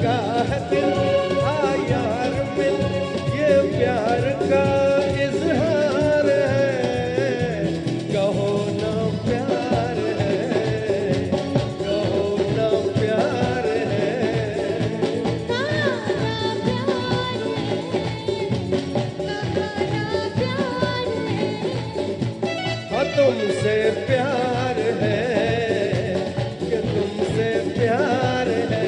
का है दिल, आ यार मिल, ये प्यार का इजहार है। कहो ना प्यार है, कहो ना प्यार है। हाँ तुमसे प्यार है, कि तुमसे प्यार है।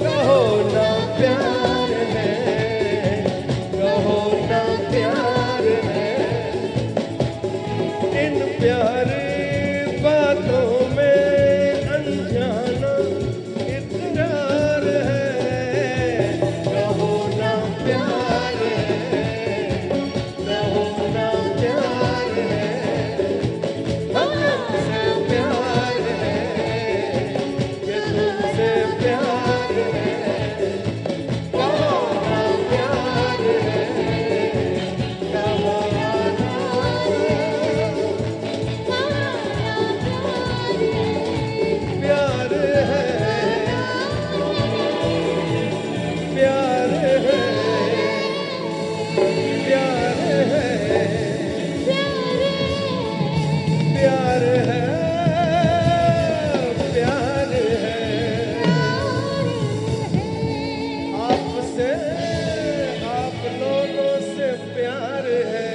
कहो ना प्यार है, कहो ना प्यार है। इन प्यारी बातों में अनजाना इकरार है। कहो ना प्यार है, कहो ना प्यार है। तुमसे प्यार है, कि तुमसे प्यार है। कहो ना प्यार है, कहो ना प्यार है, प्यार है, प्यार है, प्यार है, प्यार है। आपसे, आप लोगों से प्यार है।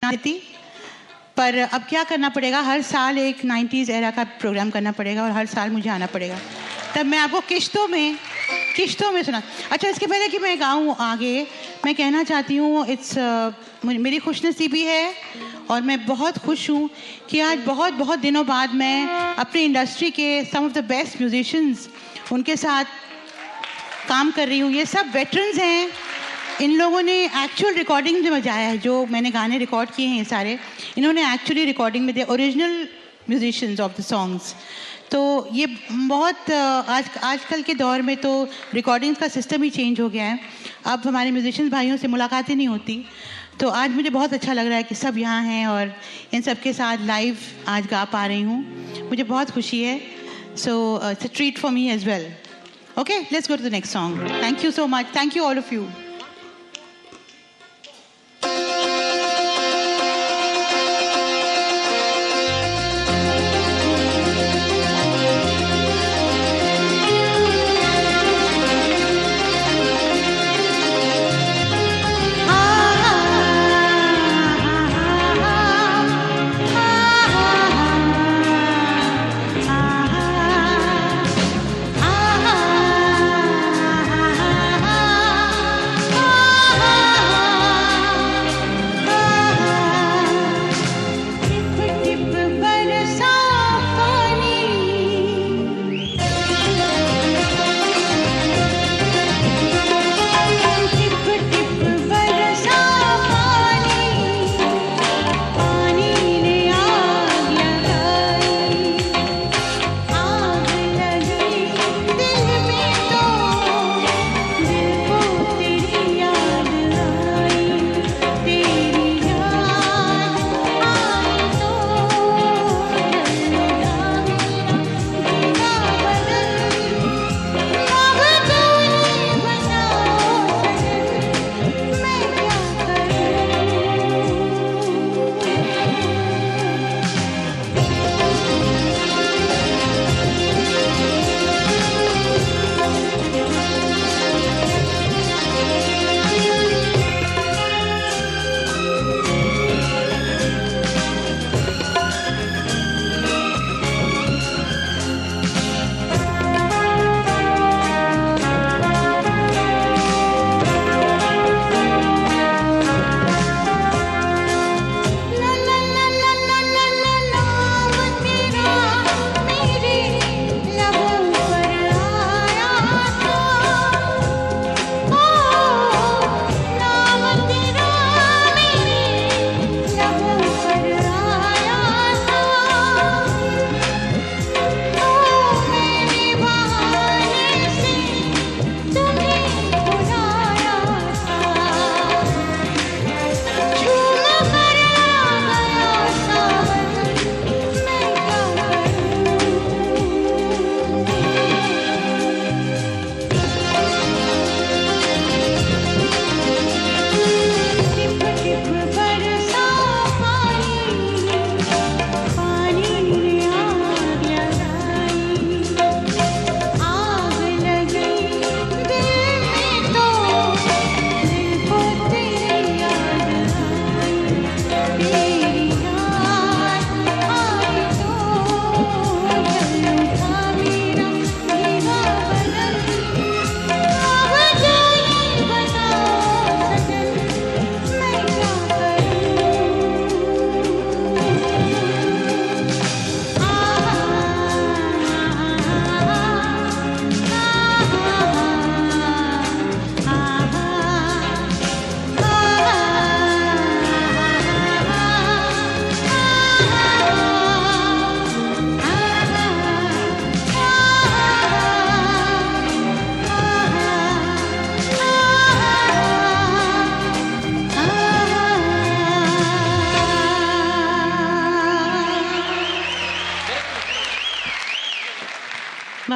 थी, पर अब क्या करना पड़ेगा, हर साल एक 90s एरा का प्रोग्राम करना पड़ेगा और हर साल मुझे आना पड़ेगा। तब मैं आपको किश्तों में सुना। अच्छा, इसके पहले कि मैं गाऊँ आगे, मैं कहना चाहती हूँ मेरी खुशनसीबी है और मैं बहुत खुश हूँ कि आज बहुत बहुत दिनों बाद मैं अपनी इंडस्ट्री के सम ऑफ द बेस्ट म्यूजिशियंस उनके साथ काम कर रही हूँ। ये सब वेटरन्स हैं, इन लोगों ने एक्चुअल रिकॉर्डिंग में बजाया है। जो मैंने गाने रिकॉर्ड किए हैं ये सारे, इन्होंने एक्चुअली रिकॉर्डिंग में, the original musicians of the songs. तो ये बहुत आजकल के दौर में तो रिकॉर्डिंग्स का सिस्टम ही चेंज हो गया है। अब हमारे म्यूजिशियंस भाइयों से मुलाकातें नहीं होती। तो आज मुझे बहुत अच्छा लग रहा है कि सब यहाँ हैं और इन सब के साथ लाइव आज गा पा रही हूँ। मुझे बहुत खुशी है। So it's a treat for me as well. Okay, let's go to the next song. Thank you so much. Thank you all of you.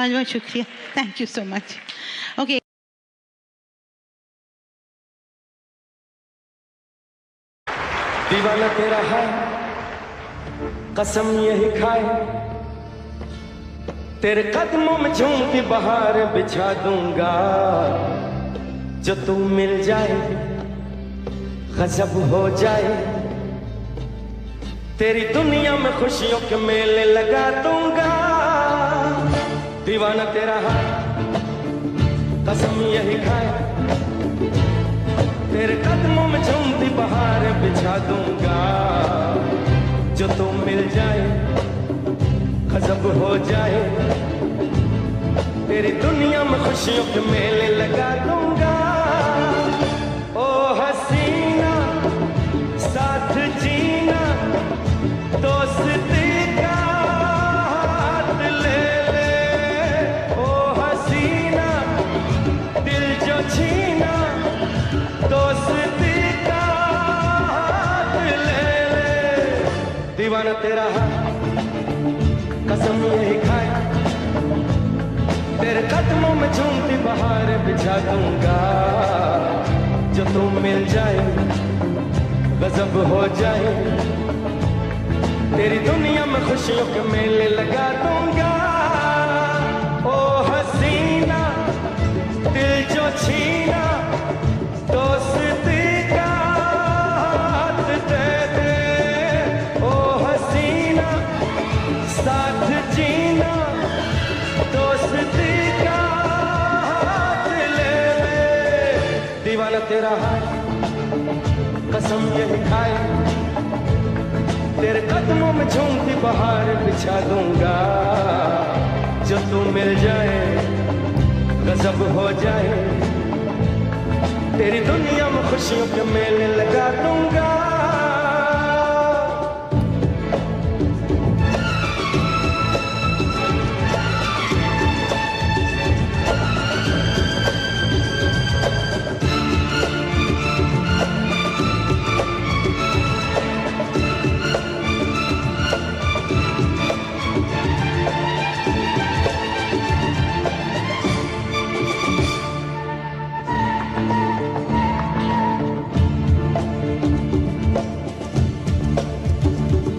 बहुत बहुत शुक्रिया, thank you so much. Okay, दीवाना तेरा है कसम यही खाए, तेरे कदमों में झूमती बहार बिछा दूंगा, जो तू मिल जाए गजब हो जाए, तेरी दुनिया में खुशियों के मेले लगा दूंगा। दीवाना तेरा है कसम यही खाए, तेरे कदमों में झूमती बहार बिछा दूंगा, जो तू मिल जाए गजब हो जाए, तेरी दुनिया में खुशियों के मेले लगा दूंगा। ओ हसीना साथ जीना, दोस्ती का हाथ ले ले, ओ हसीना दिल जो छीना, दोस्ती का हाथ ले ले। दीवाना तेरा है कसम यही खाए, तेरे कदमों में झूमती बहार बिछा दूंगा, जो तू मिल जाए गजब हो जाए, तेरी दुनिया में खुशियों के मेले लगा दूंगा। ओ हसीना दिल जो छीना, दोस्ती का हाथ दे दे, ओ हसीना साथ जीना, दोस्ती का हाथ ले ले। दीवाना तेरा है कसम यही खाए, तेरे कदमों में झूमती बहार बिछा दूंगा, जो तू मिल जाए गजब हो जाए, तेरी दुनिया में खुशियों के मेले लगा दूंगा।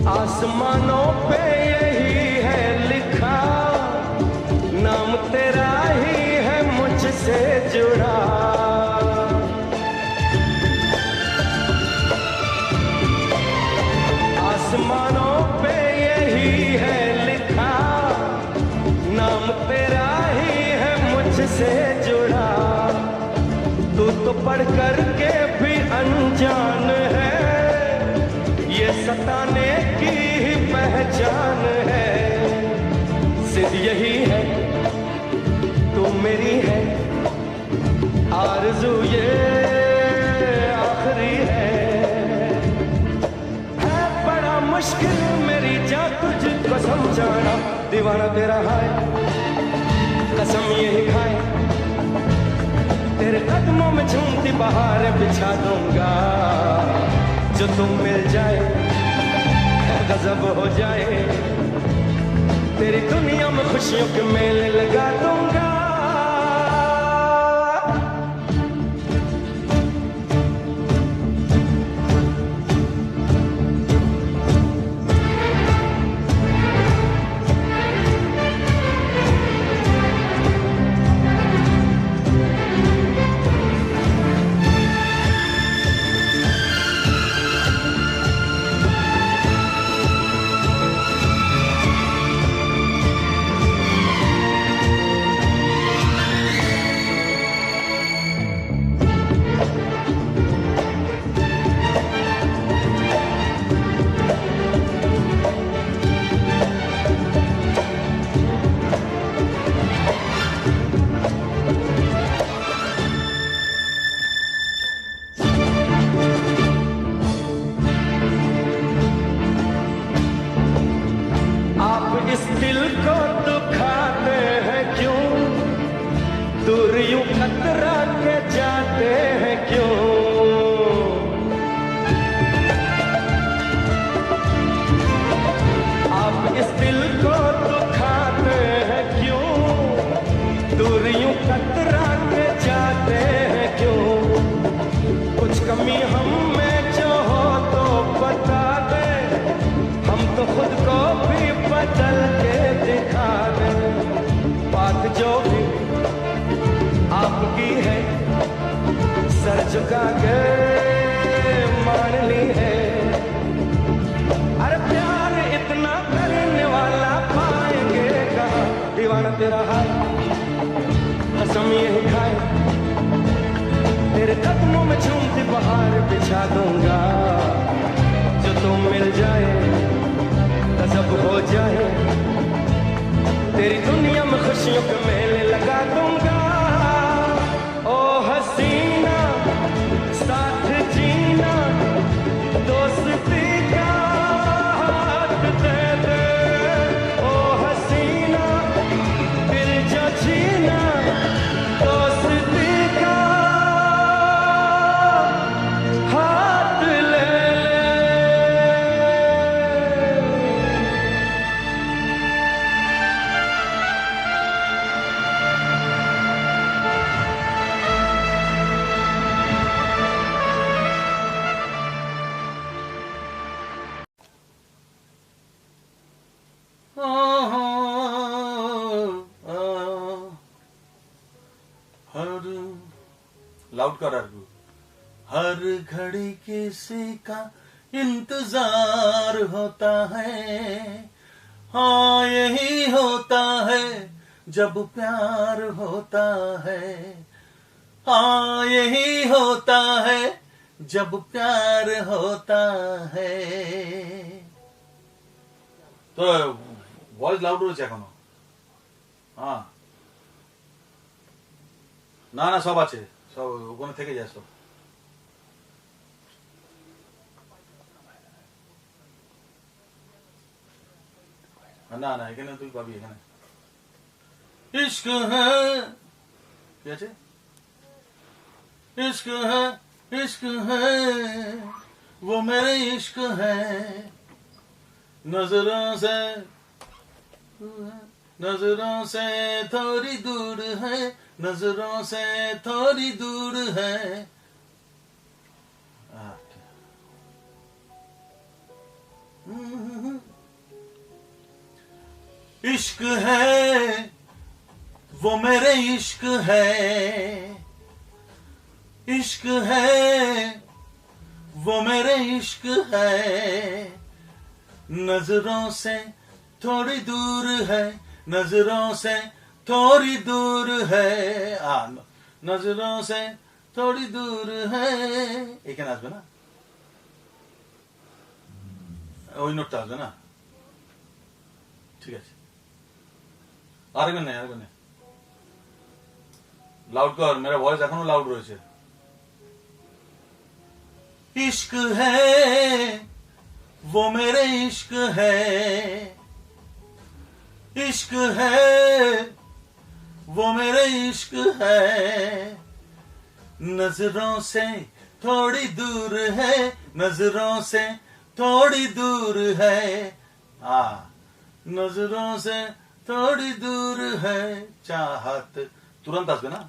आसमानों पे यही है लिखा, नाम तेरा ही है मुझसे जुड़ा, आसमानों पे यही है लिखा, नाम तेरा ही है मुझसे जुड़ा, तू तो पढ़ कर के भी अनजान है, ये सताने की ही पहचान है, सिर्फ यही है तू मेरी है, आरज़ू ये आखिरी है बड़ा मुश्किल मेरी जान तुझको समझाना। दीवाना तेरा है कसम यही खाए, तेरे कदमों में झूमती बहार बिछा दूंगा, जो तुम मिल जाए गजब हो जाए, तेरी दुनिया में खुशियों के मेले लगा दूंगा। झुका के मान ली है। अरे प्यार इतना करने वाला पाएंगे कहाँ, दीवाना तेरा हाल कसम यही खाए, तेरे कदमों में झूमती बहार बिछा दूंगा, जो तुम मिल जाए गजब हो जाए, तेरी दुनिया में खुशियों के मेले लगा दूंगा। ओ हसीना साथ जीना, दोस्ती का हाथ दे दे, ओ हसीना दिल जो छीना, दोस्ती का हाथ ले ले। लाउड कर हर घड़ी किसी का इंतजार होता है, हाँ यही होता है जब प्यार होता है, हाँ यही होता है जब प्यार होता है। तो वॉइस लाउड রয়েছে এখনো? হ্যাঁ না না সব আছে, সব ওখানে থেকে যায় সব। না না এখানে তুই পাবি, এখানে इश्क है কি আছে, इश्क है वो मेरे इश्क है, नजरों से थोड़ी दूर है, नजरों से थोड़ी दूर है। इश्क है वो मेरे इश्क है, इश्क है वो मेरे इश्क है, नजरों से थोड़ी दूर है, नजरों से थोड़ी दूर है, नजरों से थोड़ी दूर है। এখানে আসবে না, ওই নোটটা আসবে না, ঠিক আছে। আরেকবার নেই, লাউড কর, मेरा ভয়েস এখনো লাউড রয়েছে। इश्क है वो मेरे इश्क है, इश्क है वो मेरे इश्क है, नजरों से थोड़ी दूर है, नजरों से थोड़ी दूर है, नजरों से थोड़ी दूर है, चाहत तुरंत আসবে না,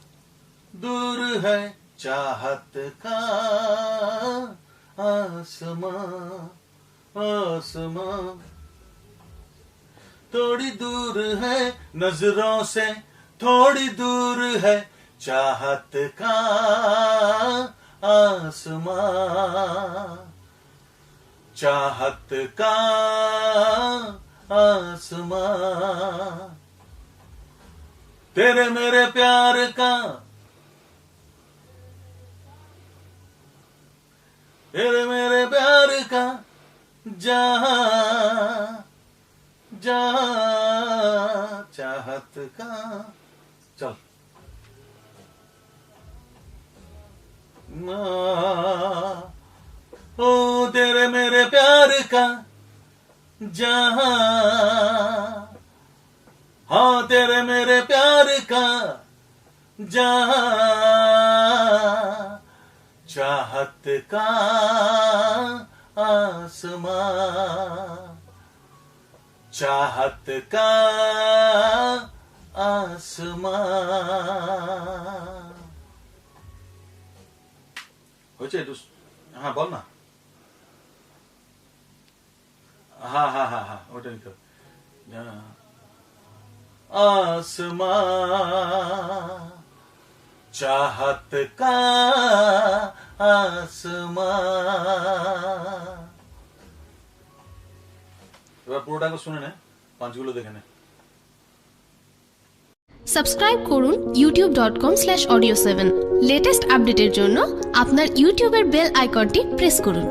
दूर है चाहत का आसमां, आसमां थोड़ी दूर है, नजरों से थोड़ी दूर है, चाहत का आसमां, चाहत का आसमां, तेरे मेरे प्यार का, तेरे मेरे प्यार का जहां जहां चाहत का। चल ओ तेरे मेरे प्यार का जहां, हाँ तेरे मेरे प्यार का जहां, चाहत का आसमां, चाहत का आसमां। হয়েছে একটু, হ্যাঁ বল না, হ্যাঁ হ্যাঁ হ্যাঁ হ্যাঁ ওটা নিতে হবে। आसमां चाहत का आसमां। এবার পুরোটা শুনে নে, পাঁচগুলো দেখে নে। সাবস্ক্রাইব করুন youtube.com/audio7। লেটেস্ট আপডেটের জন্য আপনার ইউটিউবের বেল আইকনটি প্রেস করুন।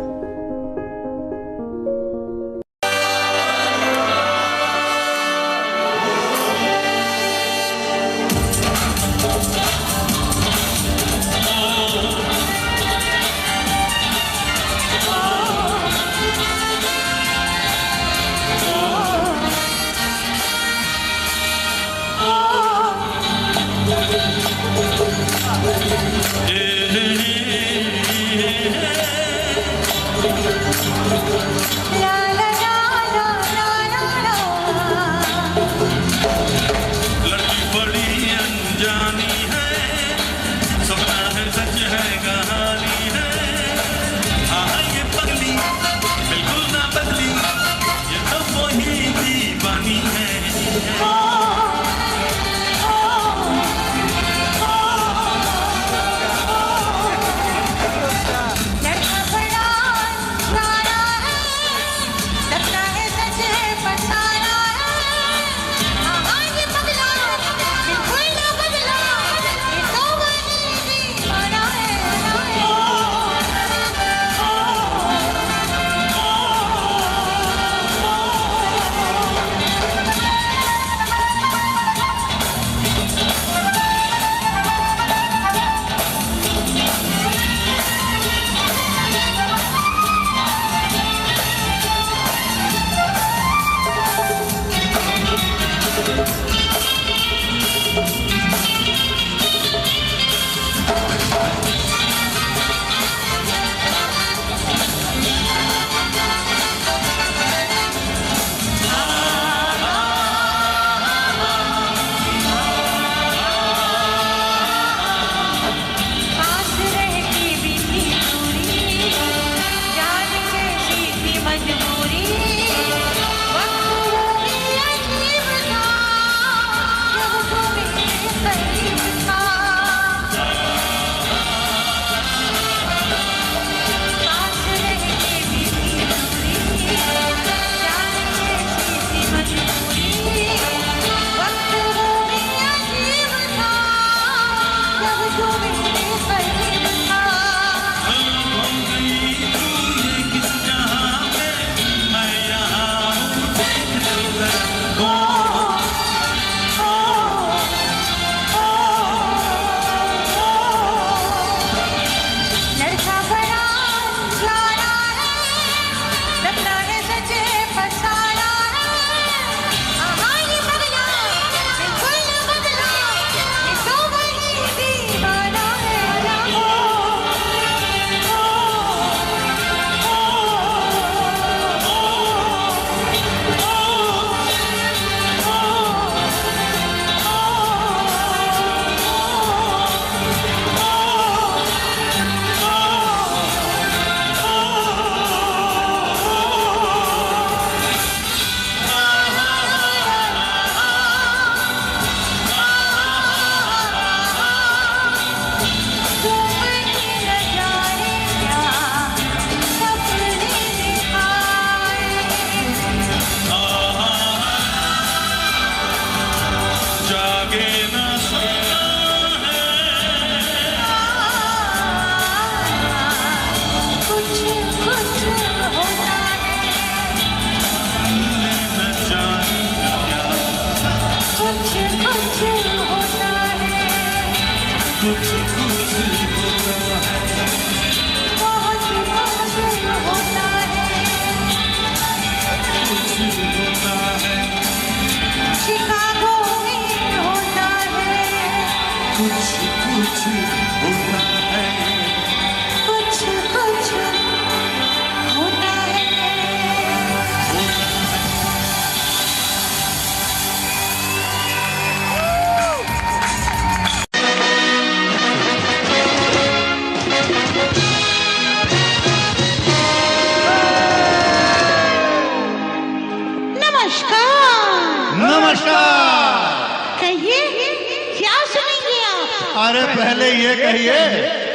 अरे पहले ये कहिए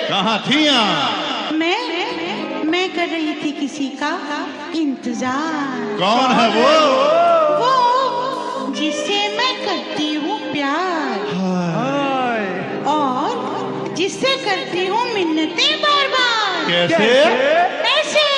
कहाँ थी आप? मैं कर रही थी किसी का इंतजार। कौन है वो जिससे मैं करती हूँ प्यार और जिससे करती हूँ मिन्नतें बार बार। कैसे? ऐसे।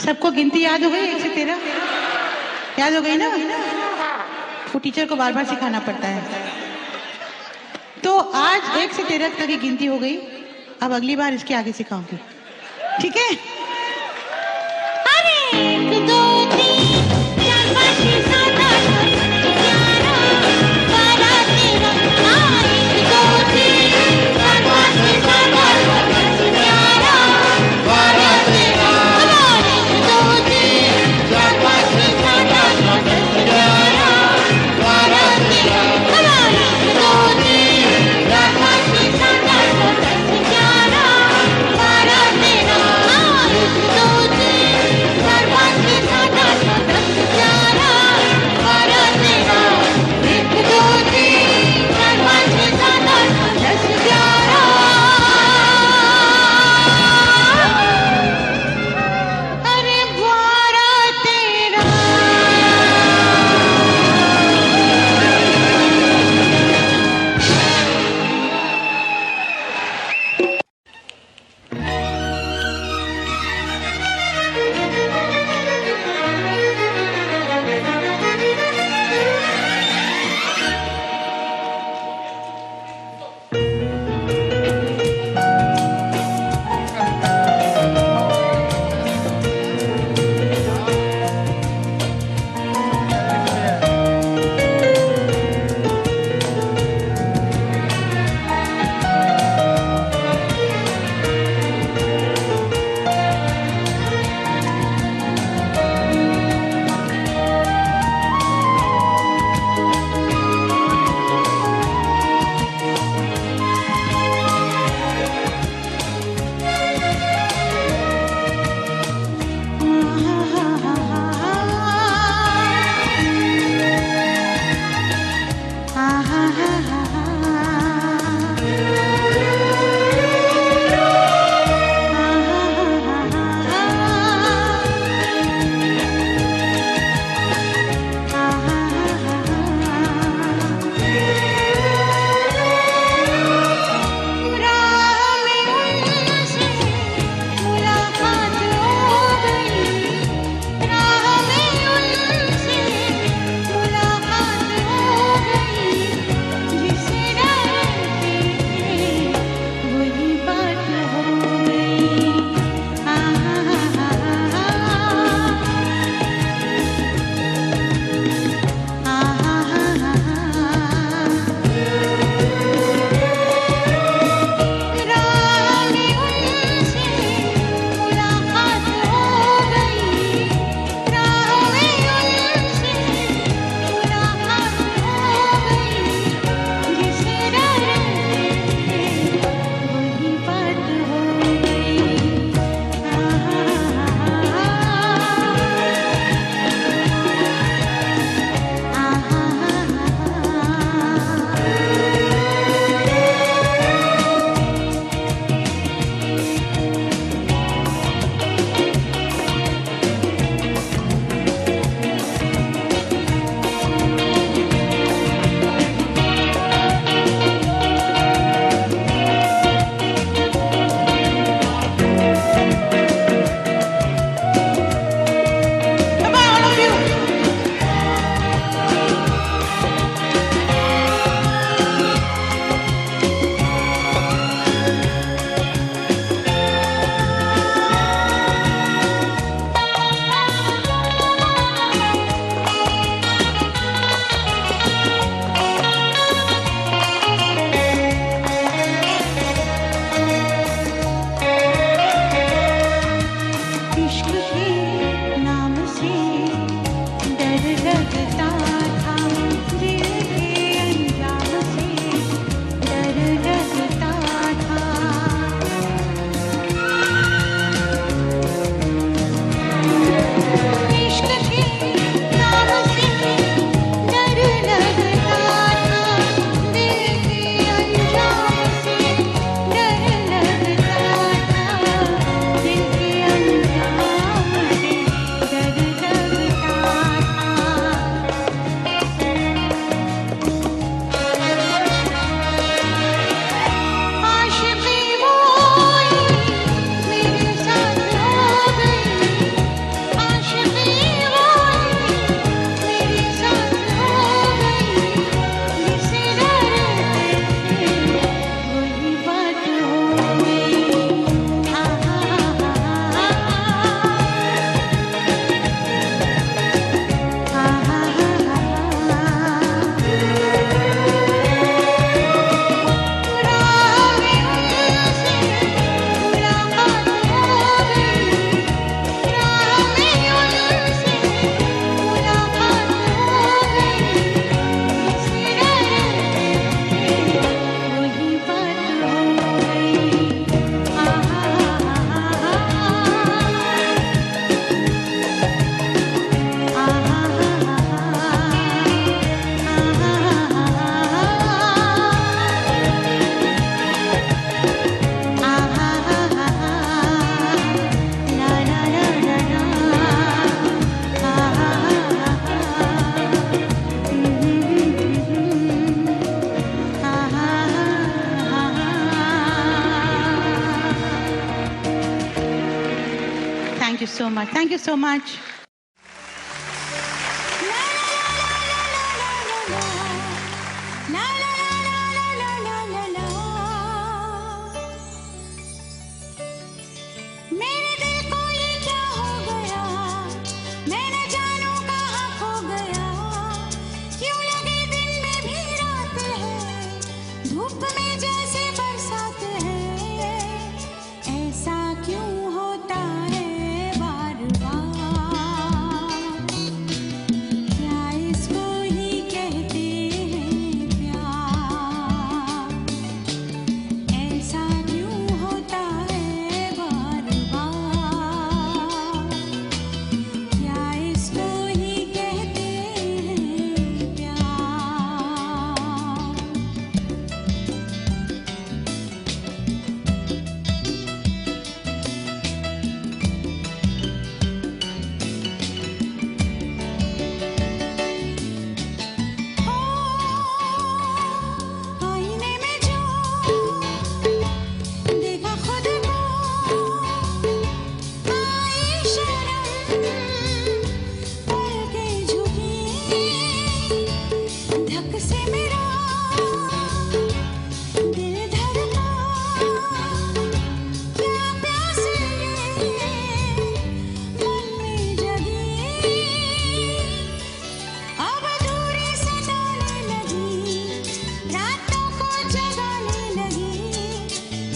सबको गिनती याद हो गई 1 से 13? याद हो गई ना? वो टीचर को बार बार सिखाना पड़ता है। तो आज 1 से 13 तक की गिनती हो गई। अब अगली बार इसके आगे सिखाऊंगी, ठीक है? 1 2 3 4 5 6 7 8 9 10 11 12 13 1 2 3 4 5 6 7 8 9 10 11 12 13 1 2 3 4 5 6 7 8 9 10 11 12 13 1 2 3 4 5 6 7 8 9 10 11 12 13 1 2 3 4 5 6 you so much. Thank you so much. मेरे दिल को ये क्या हो गया, मैं न जानू कहाँ खो गया, क्यों लगे दिन में भी रात है, धूप में जैसे बरसात है, ऐसा क्यों होता है बार बार, क्या इसको ही कहते हैं प्यार, ऐसा क्यों होता है बार बार, क्या इसको ही कहते हैं प्यार। आईने में जो देखा खुद को, आई शर्म पलकें झुकी, धक से मेरा दिल धड़का, क्या प्यास ये मन में जगी, अब दूरी सताने लगी, रातों को जगाने लगी,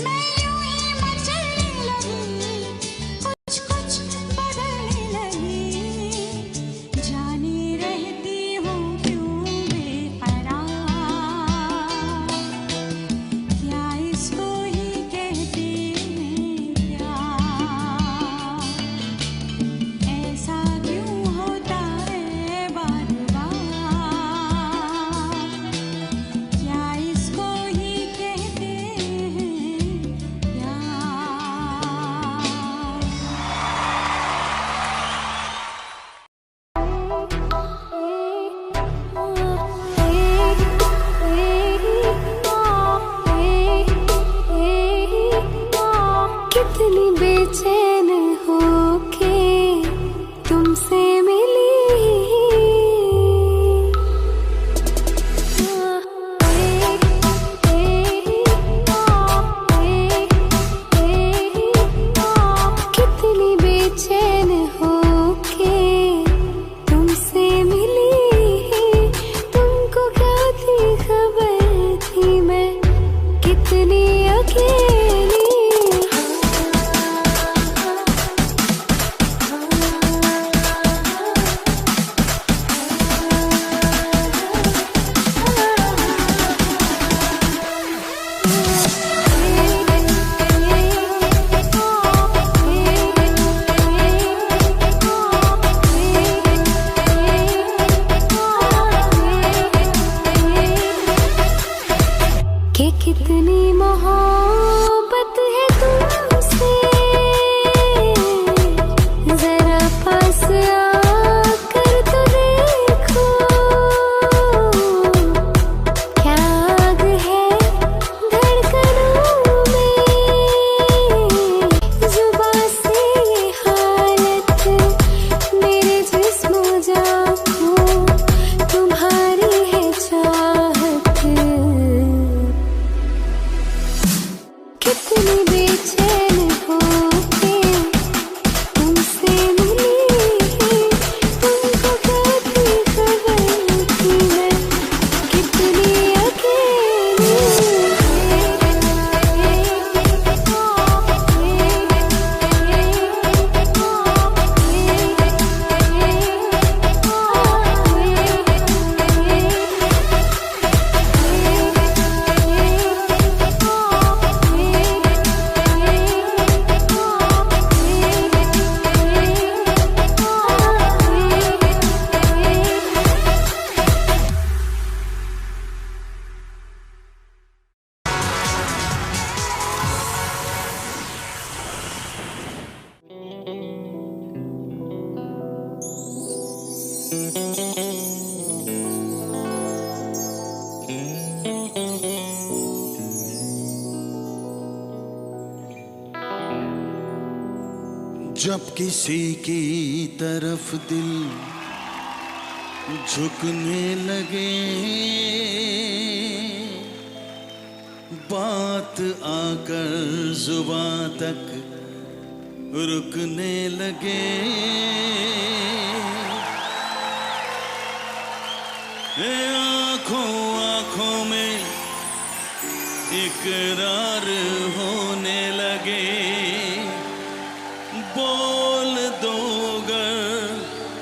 मैं यूं ही मचलने लगी, कुछ कुछ बदलने लगी, जाने रहती हूँ क्यों बेकरार, क्या इसको ही कहते हैं प्यार, ऐसा क्यों होता है बार बार, क्या इसको ही कहते हैं प्यार। कितनी बेचैन होके तुमसे मिली, कितनी बेचैन होके तुमसे मिली, तुमको क्या थी खबर थी मैं कितनी अकेली, जब किसी की तरफ दिल झुकने लगे, बात आकर जुबां तक रुकने लगे, आंखों आंखों में इकरार होने लगे, बोल दो अगर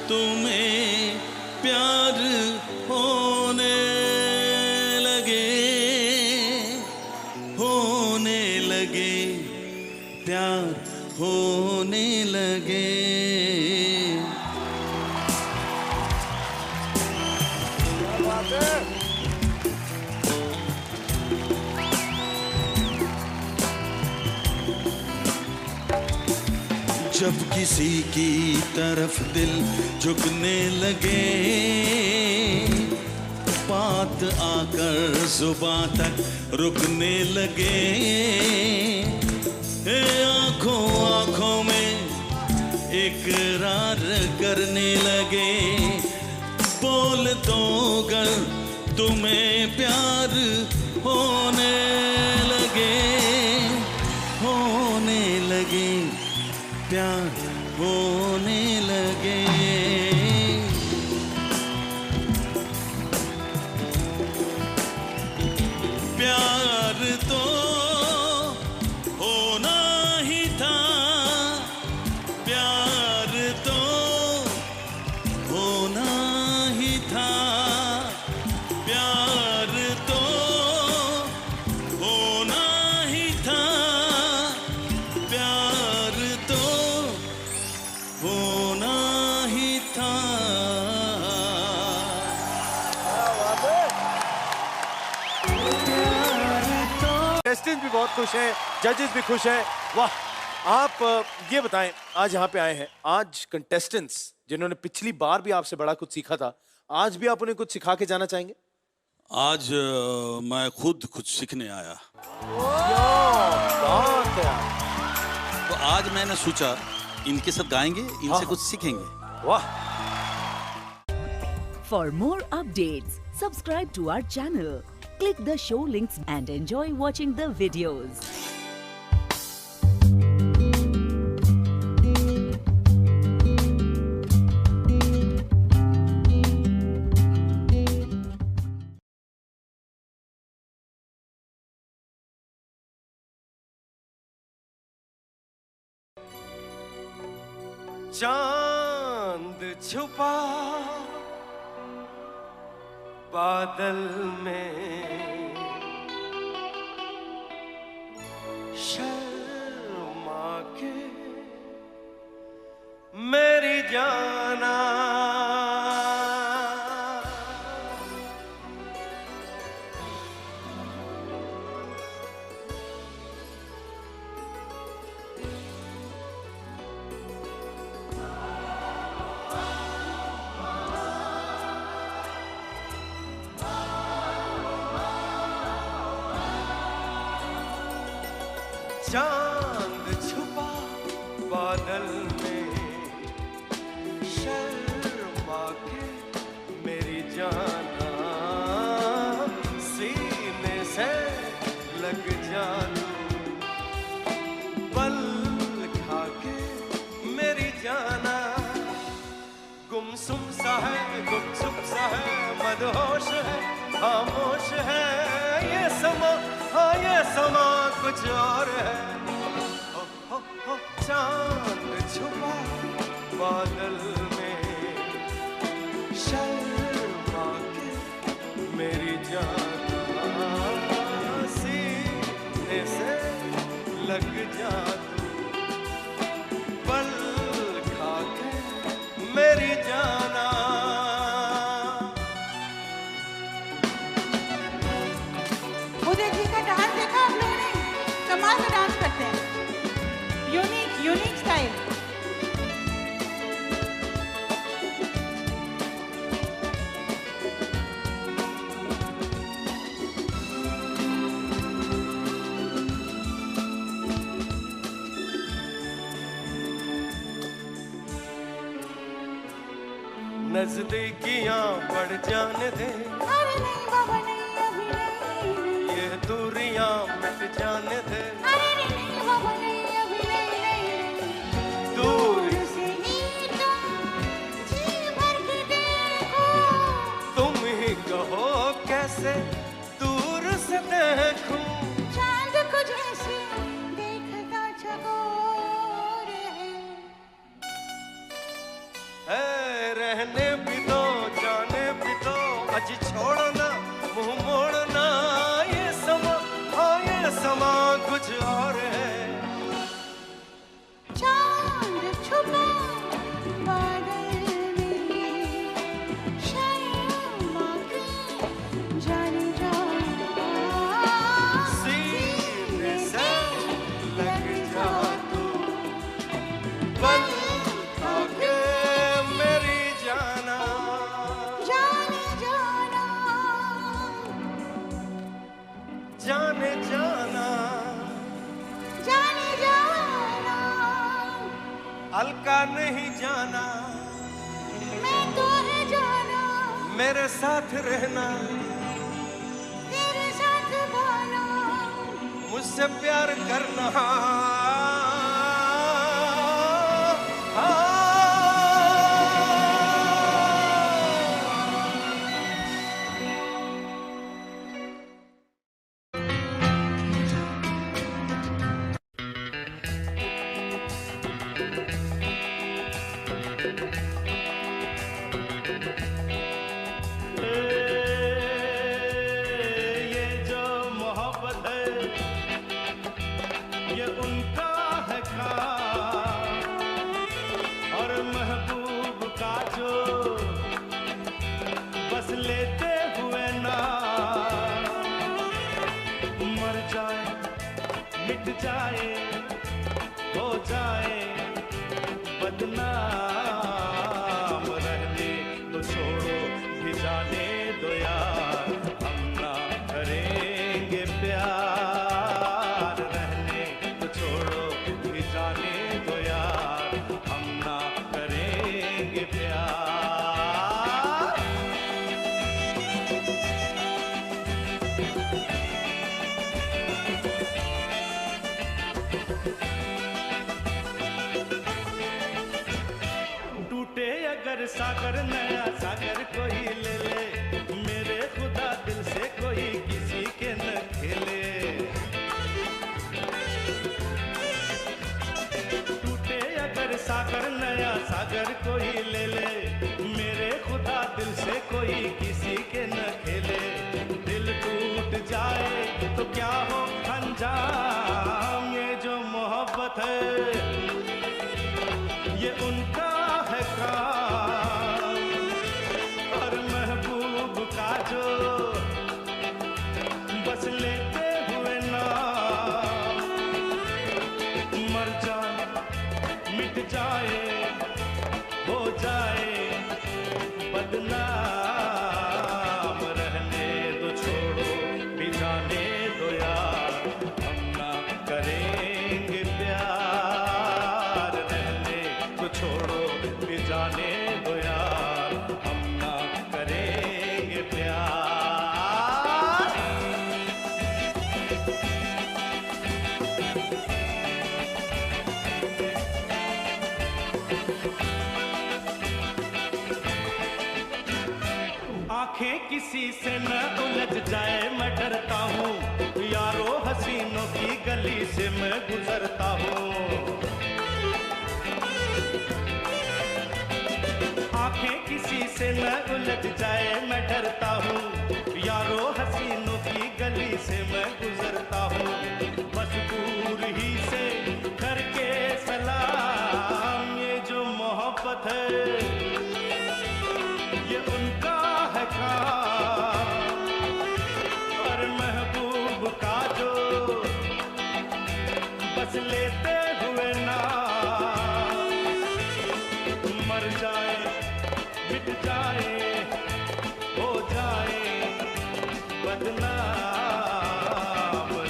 तुम्हें प्यार होने लगे, प्यार होने लगे। जब किसी की तरफ दिल झुकने लगे, बात आकर जुबां तक रुकने लगे, आंखों आंखों में इकरार करने लगे, बोल दो अगर तुम्हें प्यार होने लगे, प्यार होने लगे। प्यार तो होना ही था, प्यार तो होना ही था, प्यार तो होना ही था, प्यार तो होना ही था। कंटेस्टेंट भी बहुत खुश हैं, जजेस भी खुश हैं। वाह, आप ये बताएं, आज यहाँ पे आए हैं, आज कंटेस्टेंट्स जिन्होंने पिछली बार भी आपसे बड़ा कुछ सीखा था, आज भी आप उन्हें कुछ सिखा के जाना चाहेंगे? आज मैं खुद कुछ सीखने आया, बात है यार। तो आज मैंने सोचा इनके साथ गाएंगे, इनसे कुछ सीखेंगे। वाह। For more updates, subscribe to our channel, click the show links and enjoy watching the videos. चांद छुपा बादल में, शर्मा के मेरी जाना, चांद छुपा बादल में, शर्मा के मेरी जाना, सीने से लग जा तू, पल खा के मेरी जाना, गुमसुम सा है, गुपचुप सा है, मदहोश है, खामोश है ये समा, हाँ ये समा कुछ और है। हो चांद छुपा बादल में, शर्मा के मेरी जाना, सीने से लग जा तू, पल खा के मेरी जाना। उदय जी का डांस देखा आप लोगों ने? कमाल का डांस करते हैं, यूनिक स्टाइल। नजदीकियां बढ़ जाने दे, अरे नहीं बाबा नहीं अभी नहीं, ये दूरियां मिट जाने दे, अरे नहीं बाबा नहीं अभी नहीं, दूर से ही तुम जी भर के देखो, तुम ही कहो कैसे दूर से देखूं, चांद को जैसे देखता चकोर है रहने भी दो जाने भी दो, अज छोड़ना मुंह मोड़ना, ये समा हाँ ये समा कुछ और है, चांद छुपा बादल में, शर्मा के जाने जाना, सीने से लग जा तू, बल आके मेरी जाना, जाने जाना, जाने जाना, जाने जाना, अलका नहीं जाना, मैं तो है जाना, मेरे साथ रहना, तेरे साथ भाना, मुझसे प्यार करना, ये जो मोहब्बत है ये उनका है काम, और महबूब का जो बस लेते हुए ना, मर जाए मिट जाए हो जाए बदनाम, रहने तो छोड़ो भी जाने दो यार, हम ना करेंगे प्यार, रहने तो छोड़ो भी जाने दो यार, हम ना करेंगे प्यार। टूटे अगर सागर नया सागर कोई ले ले, मेरे खुदा दिल से कोई किसी के न खेले, टूटे अगर सागर नया सागर कोई ले ले, मेरे खुदा दिल से कोई किसी के न खेले, दिल टूट जाए तो क्या हो अंजाम, ये जो मोहब्बत है ये उनका है काम, और महबूब का जो बस लेते हुए ना, मर जाए मिट जाए हो जाए बदनाम, रहने दो छोड़ो भी जाने दो यार, हम ना करेंगे प्यार, रहने दो छोड़ो भी जाने दो यार, हम ना करेंगे प्यार। आंखें किसी से न उलझ जाए मैं डरता हूँ, यारो हसीनों की गली से मैं गुजरता हूँ, आंखें किसी से न उलझ जाए मैं डरता हूँ, यारो हसीनों की गली से मैं गुजरता हूँ, बस दूर ही से करके सलाम, ये जो मोहब्बत है ये उनका है काम, और महबूब का जो बस लेते हुए ना, मर जाए मिट जाए हो जाए बदनाम,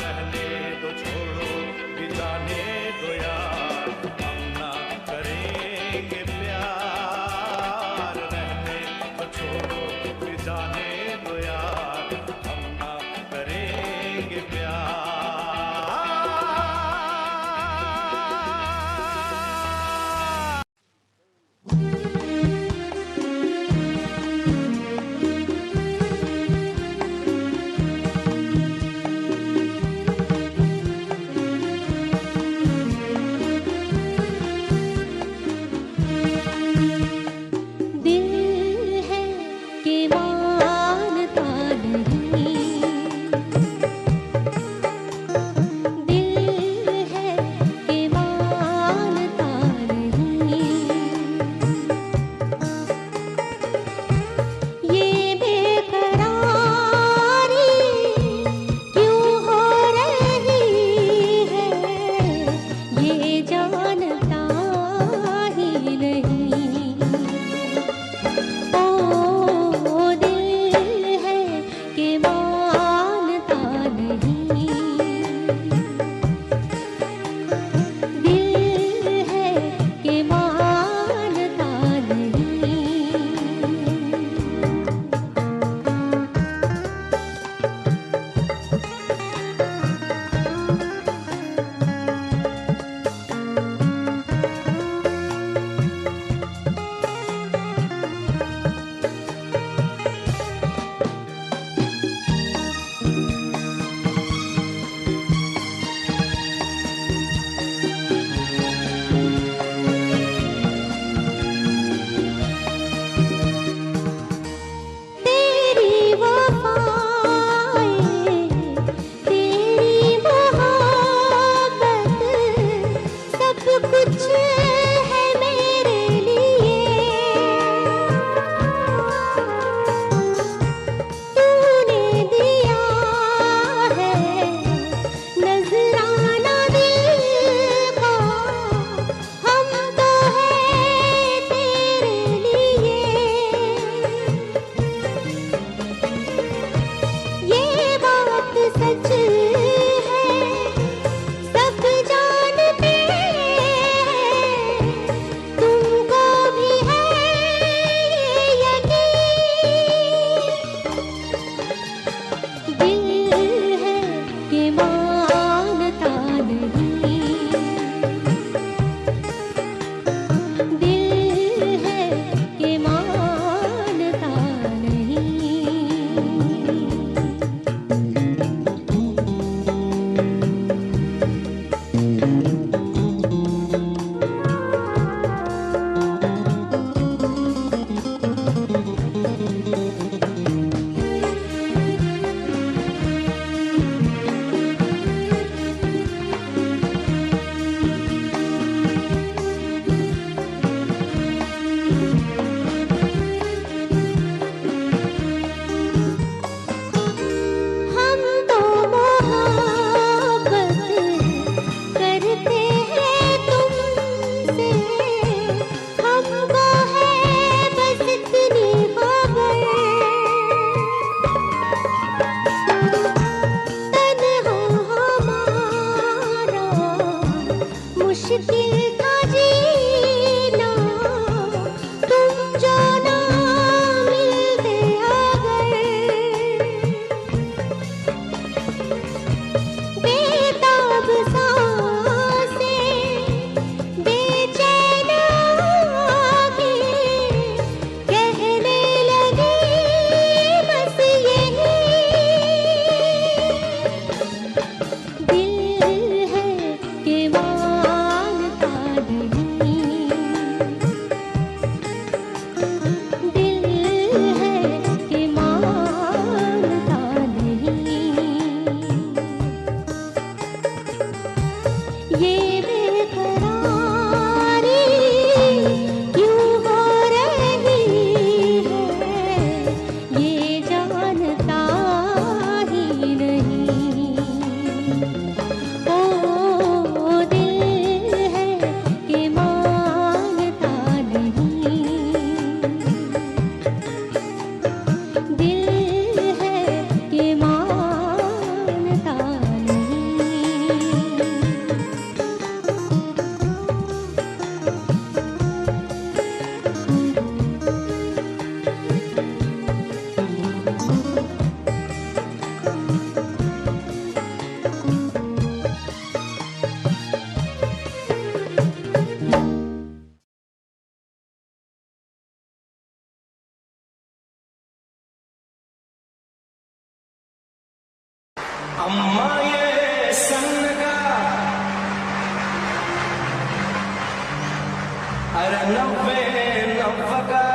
रहने दो छोड़ो भी जाने दो यार, हम ना करेंगे प्यार, रहने सब कुछ है मेरे लिए, तूने दिया है नजराना दिल को, हम तो है तेरे लिए। ये बात सच है, सब जानते हैं, तुमको भी है ये यकीन। दिल है कि मानता नहीं, दिल है कि मानता नहीं। हम तो मोहब्बत करते हैं तुमसे, हमको है बस इतनी खबर। तन्हा हमारा मुश्किल था जीना, तुम जो ना मिलते अगर। बेताब सांसें, बेचैन आँखें, कहने लगी बस यही। दिल है कि मानता नहीं, दिल है कि मानता नहीं। ये बेकरारी क्यों हो रही है, ये जानता ही नहीं। ओ दिल है कि मानता नहीं, दिल है कि मानता नहीं। अम्मा ये सन्नगा, अरे नव्वे नव्वगा,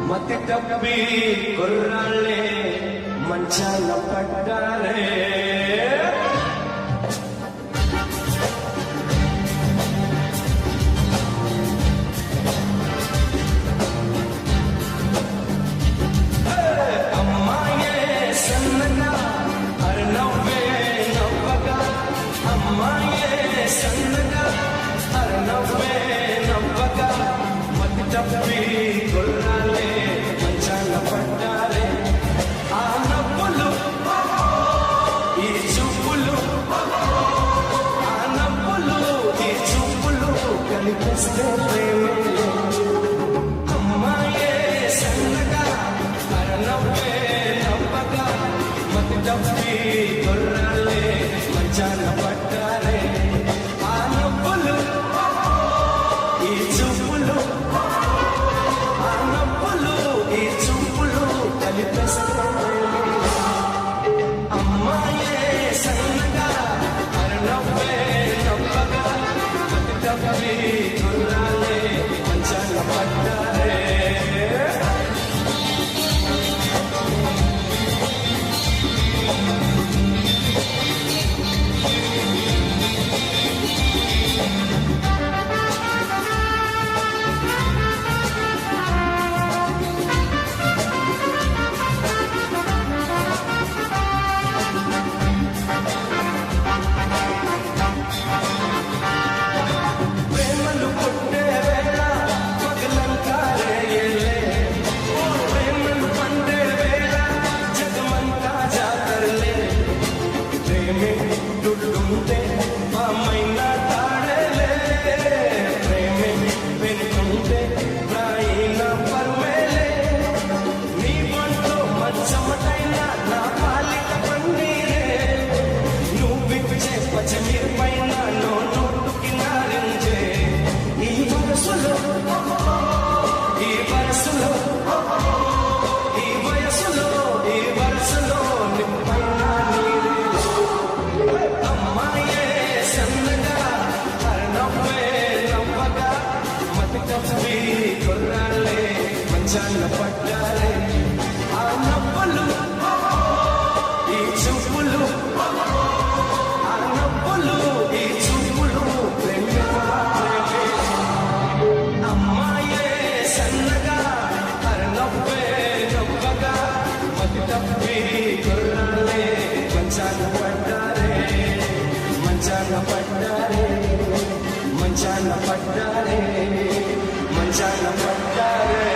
मति टप्पी कुर्राळे मंचान पड्डारे। अम्मा ये सन्नगा, अरे नव्वे नव्वगा, अम्मा ये सन्नगा, अरे नव्वे नव्वगा, मति टप्पी कुर्राळे मंचान पड्डारे। आ नव्वुलु ఈ చూపులు, ఆ నవ్వులు, ఈ చూపులు కలిపిస్తే ప్రేమే। అమ్మాయే సన్నగా, అర నవ్వే నవ్వగా, మతి డబ్బి గుర్రాలే మంచాన పడ్డారే। ఆ నవ్వులు, ఈ చూపులు, ఆ నవ్వులు, ఈ చూపులు కలిపిస్తే ప్రేమే। అమ్మాయే సన్నగా, అర నవ్వే నవ్వగా, మతి డబ్బి గుర్రాలే మంచాన పడ్డారే। झूमते मैना ताड़ले प्रेमे विनकुंते प्रायीना परमेले नी बंटो मचमटैना ना पालिक पन्नीरे నువ్విచ్చే పచ్చమీర పైన నోటు కినారించే ఈ వరసులో నిప్పైన నీరే అమ్మాయే సన్నగా నవ్వే నవ్వగా మతి కప్పి కొర్రాలే మంచాన పడ్డాలే ఆ నవ్వులు ఈ చూపులు ఈ చూపులు ప్రేమే అమ్మాయే సన్నగా నవ్వే నవ్వగా మతి తప్పి కొర్రాలే మంచాన పడ్డారే మంచాన పడ్డారే మంచాన పడ్డారే మంచాన పడ్డారే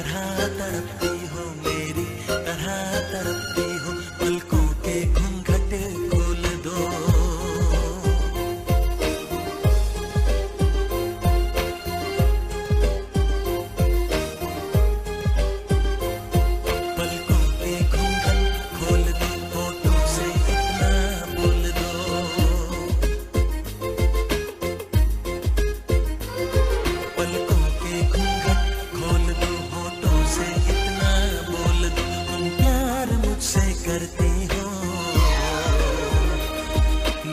तरह तड़पती हो, मेरी तरह तड़पती हो, पलकों के घूंघट खोल दो। पलकों के घूंघट खोल दो, होठों से इतना बोल दो। पलकों के घूंघट खोल दो, होठों से इतना बोल दो। तुम प्यार मुझसे करती हो,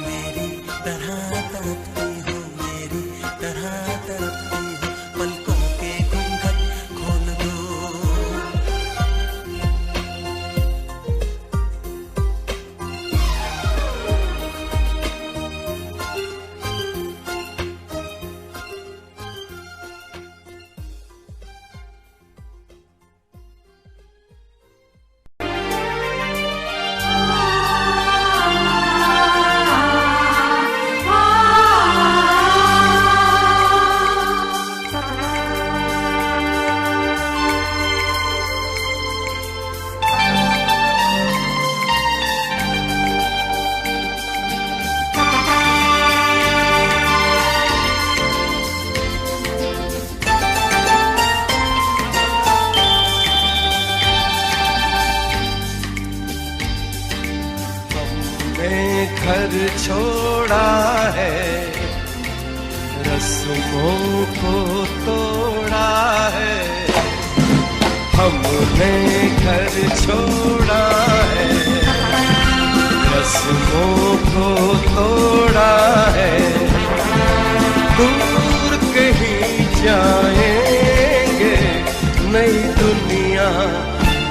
मेरी तरह तड़पती हो, मेरी तरह तड़पती हो, पलकों के घूंघट खोल दो। हमने घर छोड़ा है, रस्मों को तोड़ा है। हमने घर छोड़ा है, रस्मों को तोड़ा है। दूर कहीं जाएंगे, नई दुनिया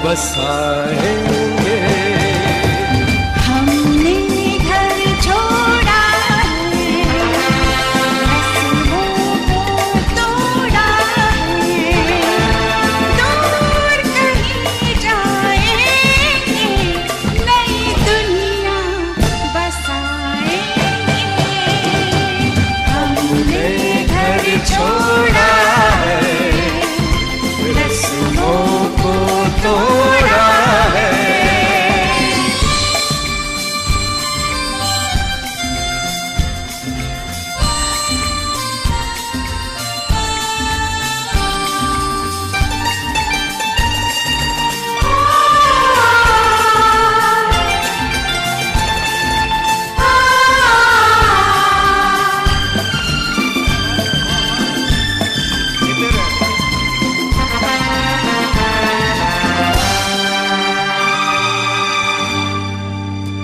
बसाएंगे। हमने घर छोड़ा है, रस्मों को तोड़ा है। दूर कहीं जाएंगे, नई दुनिया बसाएंगे। हमने घर छोड़ा है, रस्मों को तोड़ा है।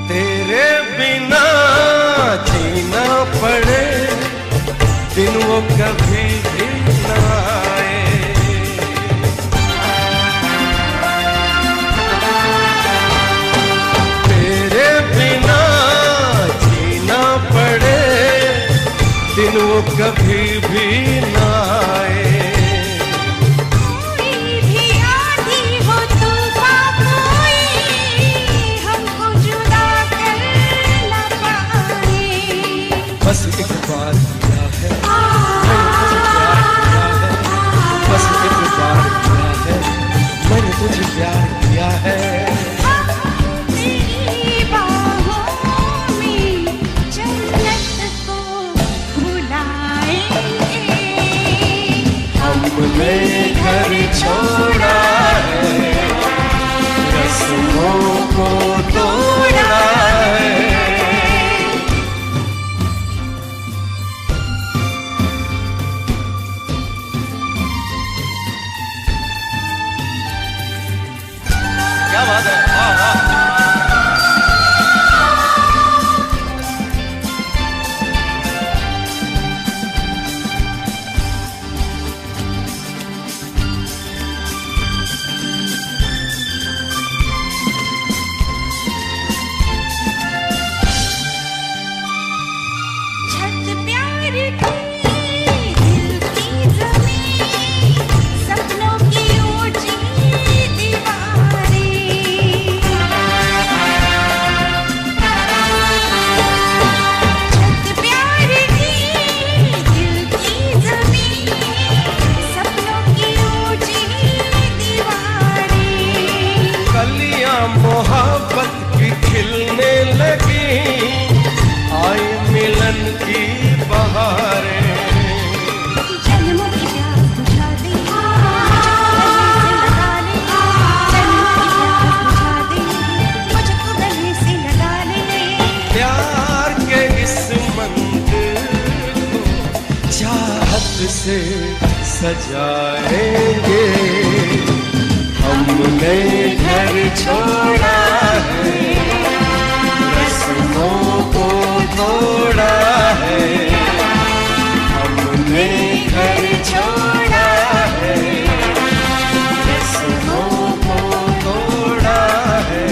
तेरे बिना जीना पड़े, दिन वो कभी भी न आए। तेरे बिना जीना पड़े, दिन वो कभी भी न आए। कोई भी आंधी हो तूफान कोई, हमको जुदा कर न पाए। बस एक बार किया है, मैंने तुझे प्यार किया है। बस एक बार किया है, मैंने तुझे प्यार किया है। तेरी बाहों में जन्नत को भुलाएंगे। हमने घर छोड़ा है, रस्मों को तोड़ा है। क्या बात है, वाह वाह। छत प्यार की, दिल की ज़मीं, सपनों की ऊंची दीवारें। सजाएंगे। हमने घर छोड़ा है, रस्मों को तोड़ा है। हमने घर छोड़ा है, रस्मों को तोड़ा है।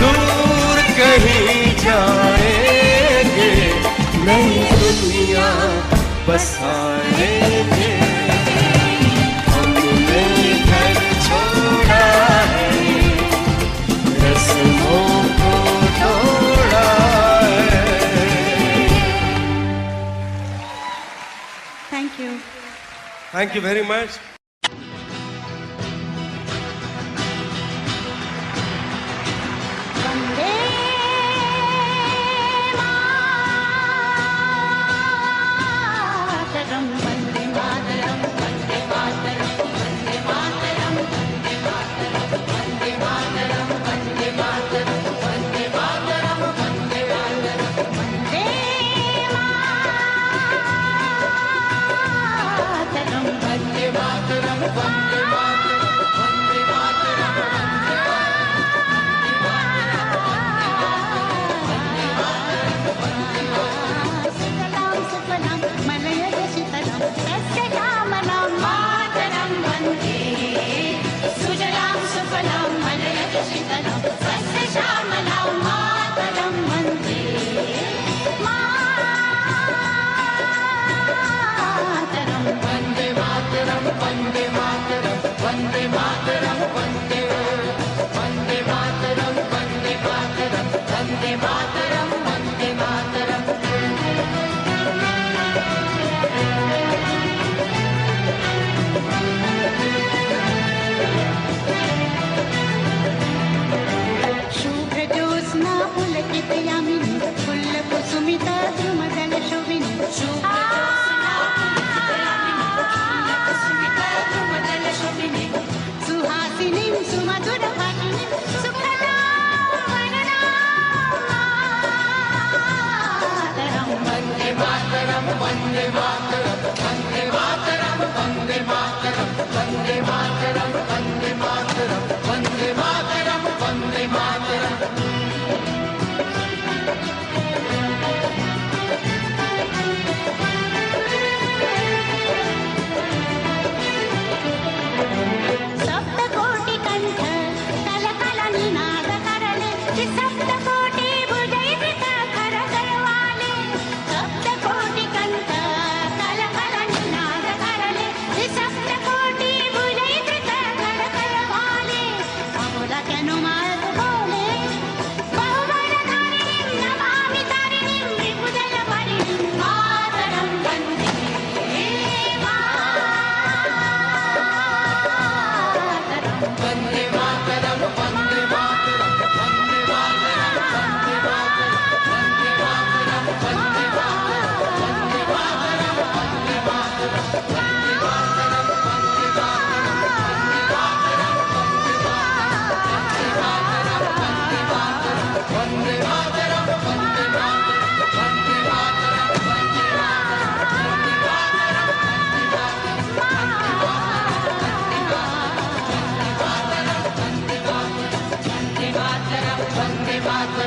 दूर कहीं जाएंगे, नई दुनिया बसाएंगे। हमने घर छोड़ा है, रस्मों को तोड़ा है। Thank you. Thank you very much. वंदे मातरम, वंदे मातरम, वंदे मातरम, वंदे मातरम, वंदे मातरम, वंदे मातरम, वंदे मातरम, वंदे मातरम, वंदे मातरम, वंदे मातरम, वंदे मातरम, वंदे मातरम, वंदे सुजलां सुफलां मलयजशीतलां सस्यश्यामलां मातरं वन्दे। सुजलां सुफलां मलयजशीतलां सस्यश्यामलां मातरं वन्दे। मातरं वन्दे मातरं, वन्दे मातरं, वन्दे मातरं, वन्दे वन्दे मातरं, वन्दे मातरं, वन्दे मातरं, वन्दे मातरं। शुभ्रजोत्स्ना पुलकितयामिनी, फुल्लकुसुमिता द्रुमदलशोभिनी। शुभ्रजोत्स्ना पुलकितयामिनी, फुल्लकुसुमिता द्रुमदलशोभिनी। सुहासिनीं सुमधुरभाषिणीं सुखदां वरदां मातरं वन्दे मातरं, वन्दे मातरं, वन्दे मातरं, वन्दे मातरं, वन्दे मातरं, वन्दे मातरं, वन्दे मातरं, वन्दे मातरं। सप्तकोटिकण्ठ कलकलनिनाद करले, सप्तकोटि भुजैर्वृत करकरवाले। सप्तकोटिकण्ठ कलकलनिनाद करले, सप्तकोटि भुजैर्वृत करकरवाले। अमुदकनुमाद बोले, बहुवरधारिणीं नमामि तारिणीं, रिपुदलभरिणीं मातरं वन्दे। वन्दे मातरं, वन्दे मातरं, वन्दे मातरं, वन्दे मातरं, वन्दे मातरं, वन्दे मातरं, वन्दे मातरं, वन्दे मातरं, वन्दे मातरं, वन्दे मातरं, वन्दे मातरं, वन्दे मातरं, वन्दे मातरं, वन्दे मातरं, वन्दे मातरं, वन्दे मातरं, वन्दे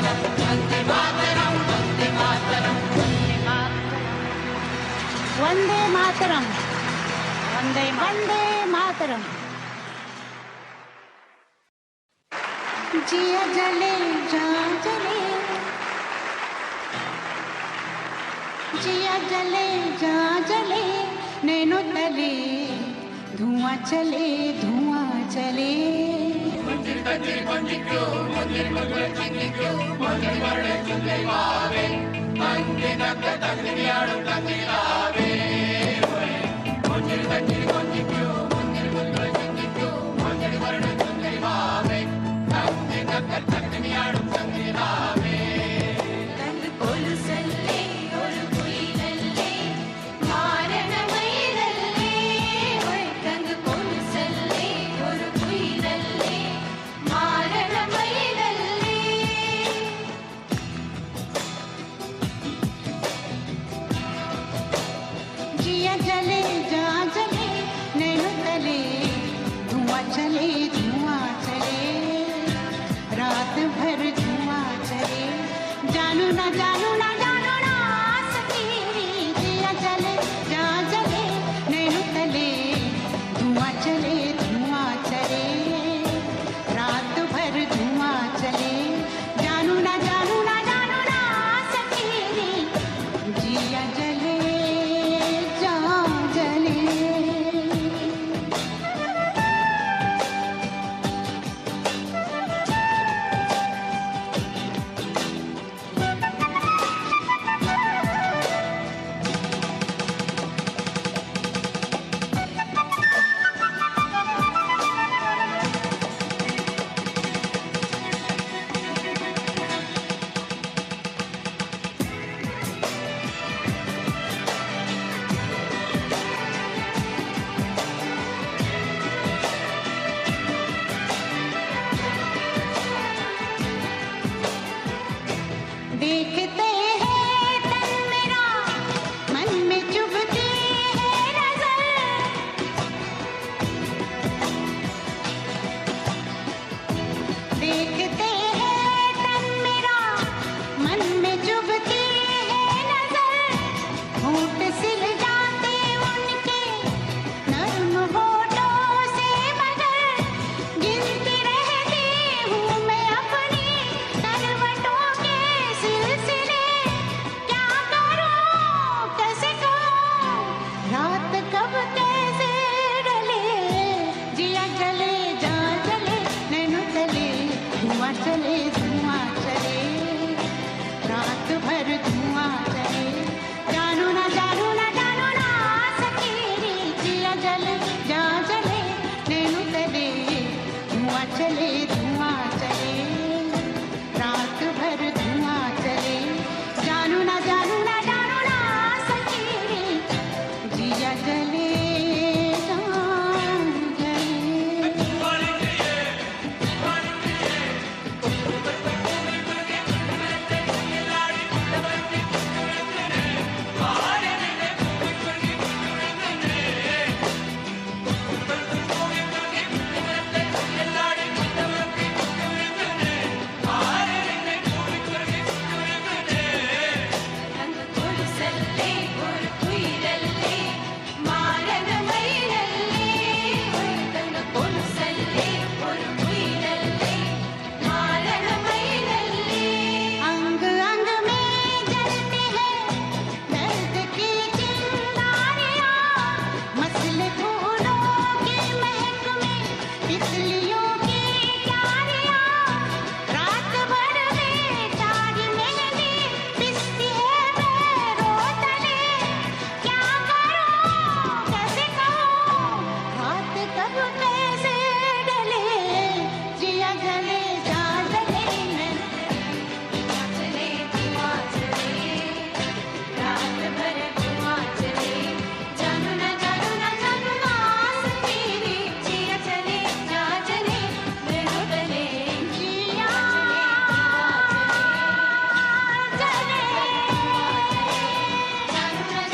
वन्दे मातरम, वन्दे वन्दे मातरम। जिया जले जा जले, जिया जले जा जले, नैनो तले धुआं चले, धुआं चले। जिया जले जा तितलियों के क्यारियां रात भर में चार मेहंदी पिसती है मेरो तले क्या करूं कैसे कहूं हाथ कब कैसे डले जिया जले जा जले चले धुआं चले रात भर धुआं चले जानू ना सकेरी जिया चले जा चले मेरो गले जिया चले जानू ना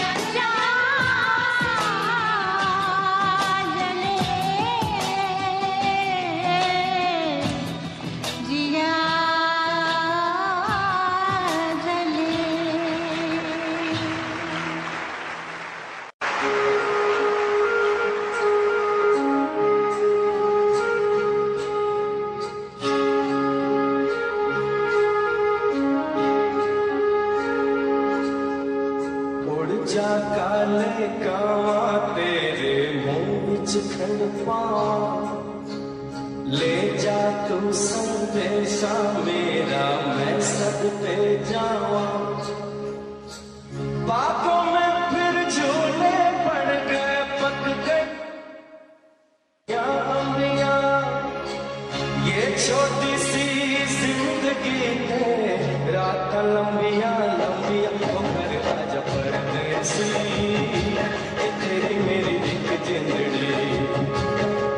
जले जिया जले उड़ जा काले कावा तेरे मुंह विच खंड पावा ले जा तू संदेशा मेरा मैं सब पे जावा बातों में फिर झूले पड़ गए पक गए या अम्बिया ये छोटी सी जिंदगी है रात लंबिया लंबिया ओ घर आजा परदेसी ये तेरी मेरी एक जिंदड़ी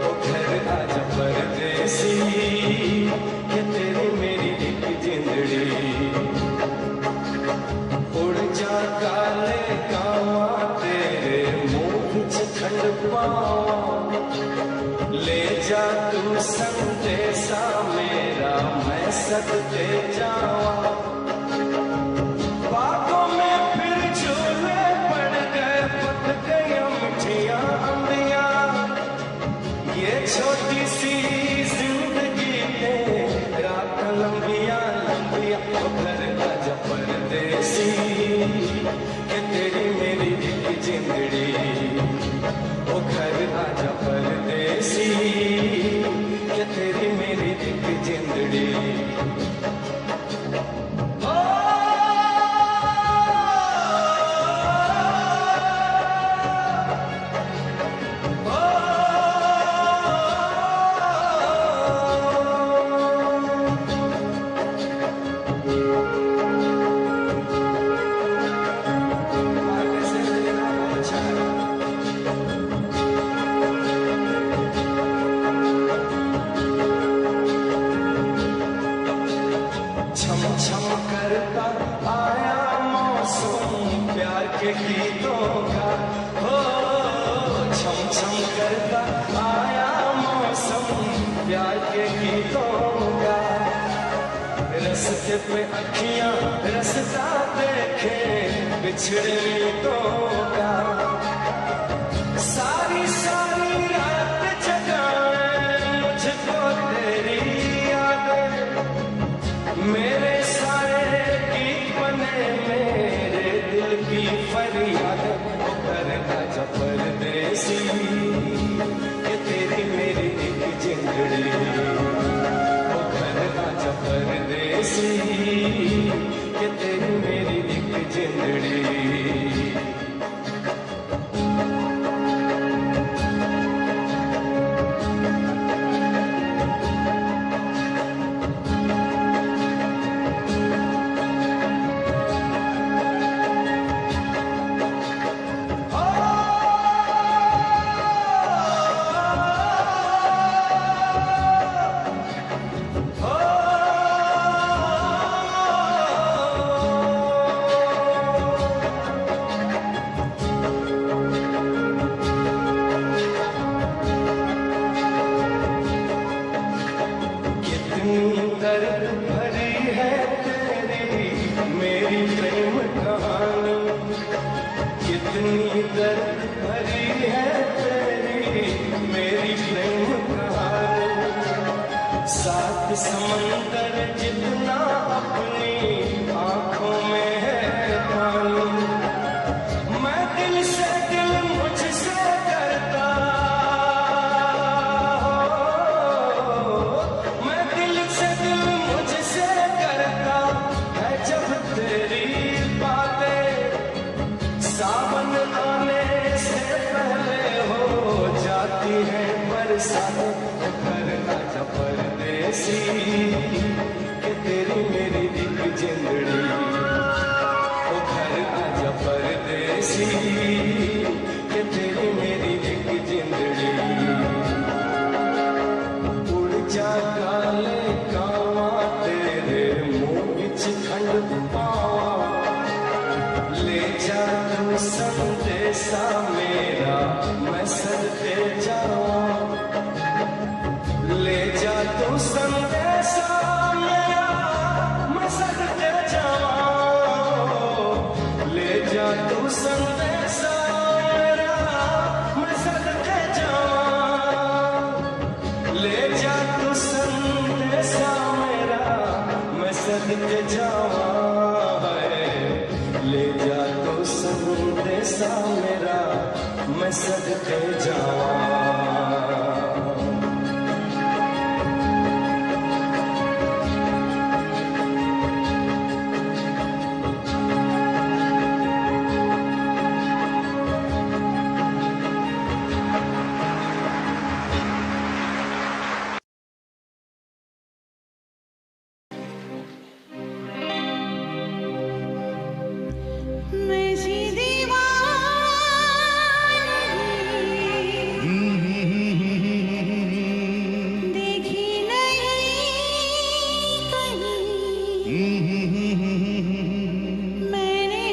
ओ घर आजा परदेसी ये तेरी मेरी एक जिंदड़ी उड़ जा काले कावा तेरे मुंह विच खंड पावा ले जा तू संदेशा मेरा मैं सदते जावा बातों में फिर झूले पड़ गए पक गई मिठियां अम्बिया ये छोटी सी जिंदगी है रात लंबिया लंबिया ओ घर आजा परदेसी ये तेरी मेरी एक जिंदड़ी ओ घर आजा परदेसी ये तेरी मेरी एक जिंदड़ी छम छम करता आया मौसम प्यार के गीतों का हो छम छम करता आया मौसम प्यार के गीतों का रस्ते पे अखियां रस्ता देखे बिछड़े गीतों का सारी सारी रात जगाए मुझको तेरी यादें मेरे सारे गीत बने मेरे दिल की फरियाद ओ घर आजा परदेसी ये तेरी मेरी एक जिंदड़ी ओ घर आजा परदेसी ये तेरी मेरी एक जिंदड़ी कितनी दर्द भरी है तेरी मेरी प्रेम कहानी। सात समंदर जितना अपनी आंखों में है पानी। मैं दिल से दिल मुझसे करता हो घर आजा परदेसी कि तेरी मेरी एक जिंदड़ी ओ घर आजा परदेसी कि तेरी मेरी एक जिंदड़ी उड़ जा काले कावा तेरे मुंह विच खंड पावा ले जा तू संदेशा मेरा मैं सदके जावा ले जा तू संदेशा मेरा मैं सदके जावा ले जा तू संदेशा मेरा मैं सदके जावा ले जा तू संदेशा मेरा मैं सदके जावा ले जा तू संदेशा मेरा मैं सदके जावा मैं सी दीवानी देखी नहीं कहीं मैंने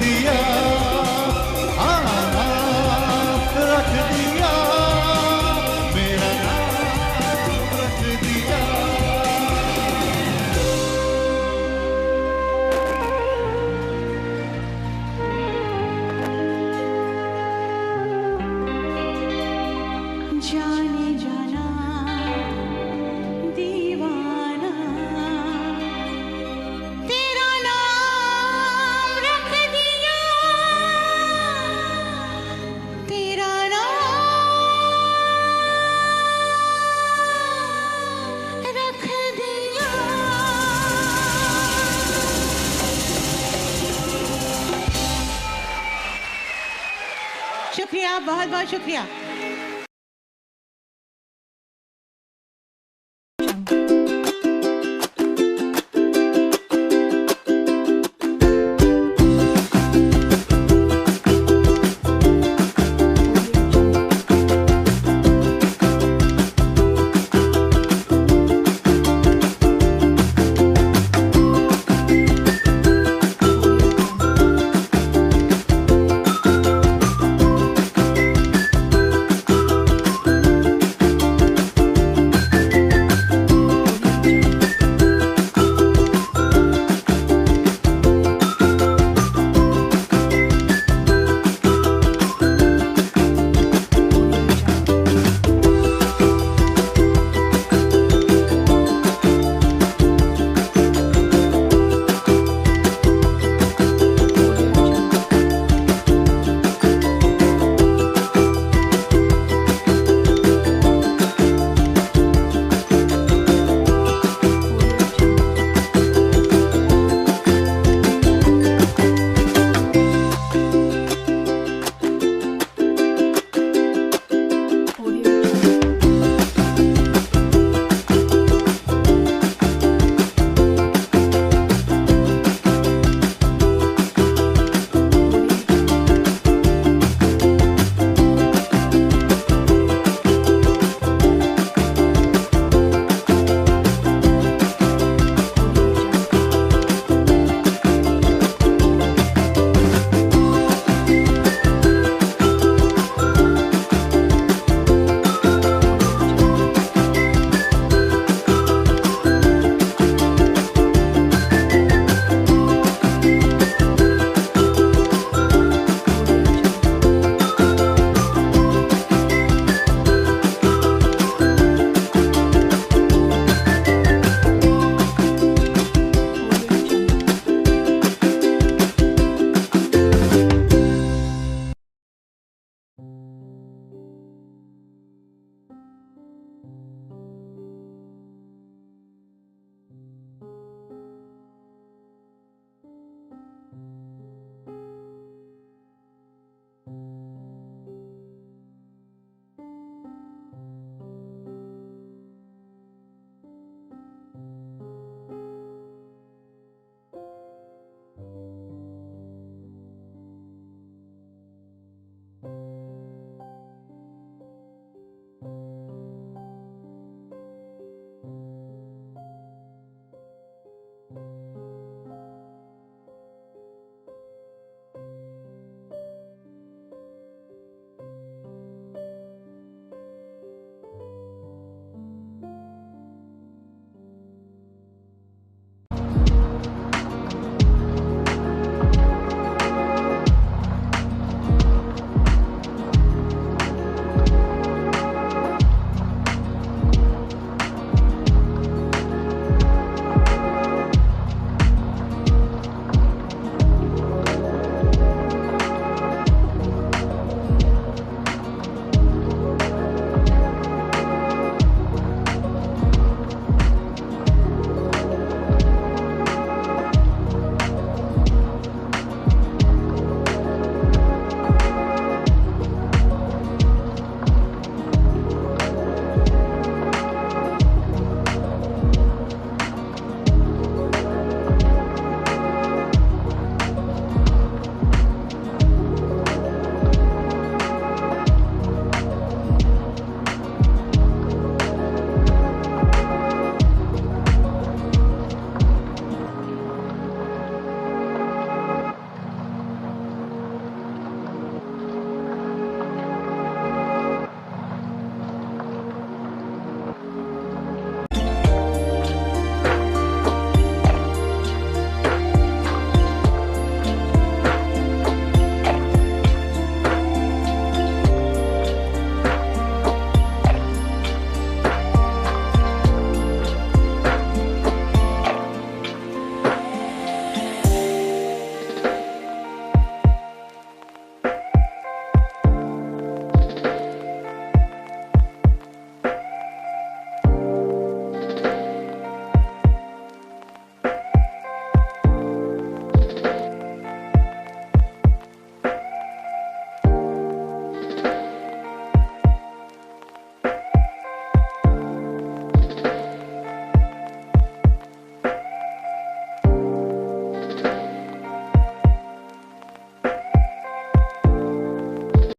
दिया, हाँ नाम रख दिया, मेरा नाम रख दिया। जाने जाना दीवाना तेरा नाम रख दिया, तेरा नाम रख दिया। शुक्रिया, बहुत बहुत शुक्रिया।